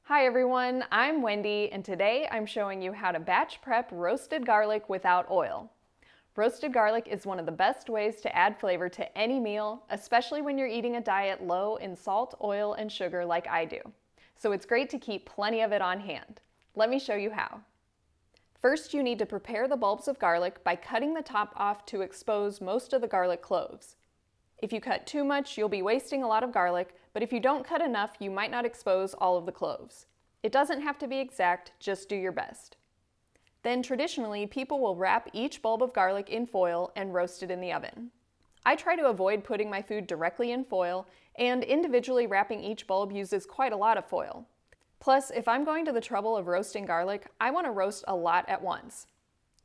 Hi everyone, I'm Wendy, and today I'm showing you how to batch prep roasted garlic without oil. Roasted garlic is one of the best ways to add flavor to any meal, especially when you're eating a diet low in salt, oil, and sugar like I do. So it's great to keep plenty of it on hand. Let me show you how. First, you need to prepare the bulbs of garlic by cutting the top off to expose most of the garlic cloves. If you cut too much, you'll be wasting a lot of garlic, but if you don't cut enough, you might not expose all of the cloves. It doesn't have to be exact, just do your best. Then traditionally, people will wrap each bulb of garlic in foil and roast it in the oven. I try to avoid putting my food directly in foil, and individually wrapping each bulb uses quite a lot of foil. Plus, if I'm going to the trouble of roasting garlic, I want to roast a lot at once.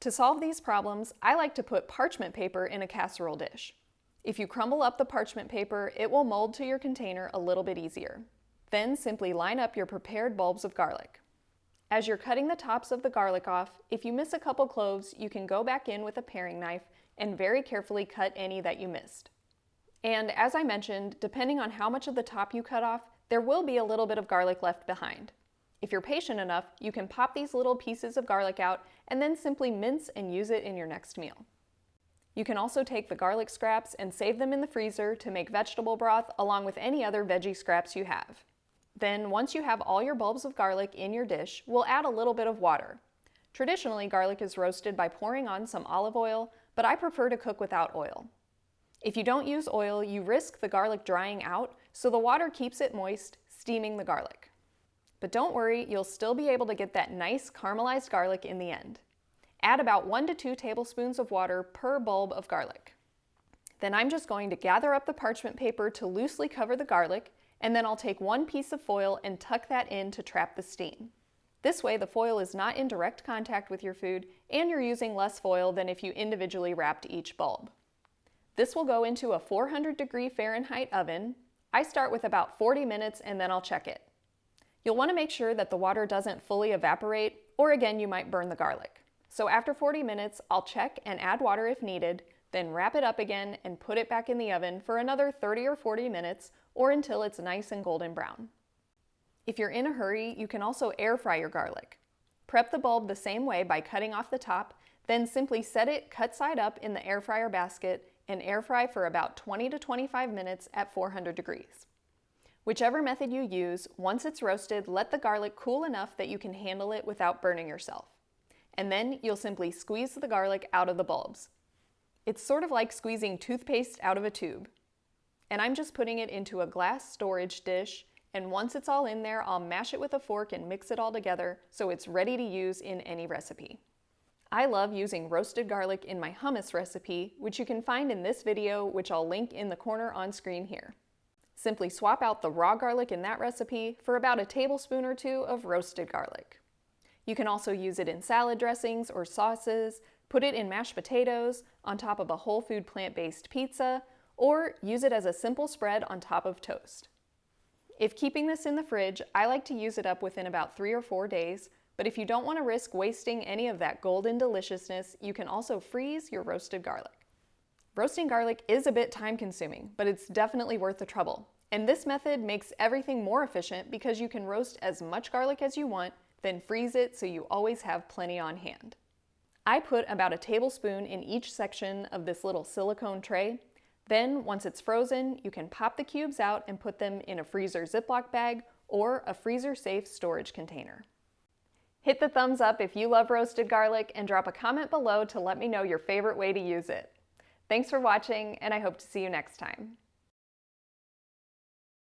To solve these problems, I like to put parchment paper in a casserole dish. If you crumble up the parchment paper, it will mold to your container a little bit easier. Then simply line up your prepared bulbs of garlic. As you're cutting the tops of the garlic off, if you miss a couple cloves, you can go back in with a paring knife and very carefully cut any that you missed. And as I mentioned, depending on how much of the top you cut off, there will be a little bit of garlic left behind. If you're patient enough, you can pop these little pieces of garlic out and then simply mince and use it in your next meal. You can also take the garlic scraps and save them in the freezer to make vegetable broth along with any other veggie scraps you have. Then, once you have all your bulbs of garlic in your dish, we'll add a little bit of water. Traditionally, garlic is roasted by pouring on some olive oil, but I prefer to cook without oil. If you don't use oil, you risk the garlic drying out, so the water keeps it moist, steaming the garlic. But don't worry, you'll still be able to get that nice caramelized garlic in the end. Add about 1 to 2 tablespoons of water per bulb of garlic. Then I'm just going to gather up the parchment paper to loosely cover the garlic, and then I'll take one piece of foil and tuck that in to trap the steam. This way the foil is not in direct contact with your food, and you're using less foil than if you individually wrapped each bulb. This will go into a 400-degree Fahrenheit oven. I start with about 40 minutes and then I'll check it. You'll want to make sure that the water doesn't fully evaporate, or again you might burn the garlic. So after 40 minutes, I'll check and add water if needed, then wrap it up again and put it back in the oven for another 30 or 40 minutes or until it's nice and golden brown. If you're in a hurry, you can also air fry your garlic. Prep the bulb the same way by cutting off the top, then simply set it cut side up in the air fryer basket and air fry for about 20 to 25 minutes at 400 degrees. Whichever method you use, once it's roasted, let the garlic cool enough that you can handle it without burning yourself. And then you'll simply squeeze the garlic out of the bulbs. It's sort of like squeezing toothpaste out of a tube. And I'm just putting it into a glass storage dish, and once it's all in there, I'll mash it with a fork and mix it all together so it's ready to use in any recipe. I love using roasted garlic in my hummus recipe, which you can find in this video, which I'll link in the corner on screen here. Simply swap out the raw garlic in that recipe for about a tablespoon or two of roasted garlic. You can also use it in salad dressings or sauces, put it in mashed potatoes, on top of a whole food plant-based pizza, or use it as a simple spread on top of toast. If keeping this in the fridge, I like to use it up within about 3 or 4 days, but if you don't want to risk wasting any of that golden deliciousness, you can also freeze your roasted garlic. Roasting garlic is a bit time-consuming, but it's definitely worth the trouble. And this method makes everything more efficient because you can roast as much garlic as you want, then freeze it so you always have plenty on hand. I put about a tablespoon in each section of this little silicone tray. Then, once it's frozen, you can pop the cubes out and put them in a freezer Ziploc bag or a freezer-safe storage container. Hit the thumbs up if you love roasted garlic and drop a comment below to let me know your favorite way to use it. Thanks for watching, and I hope to see you next time.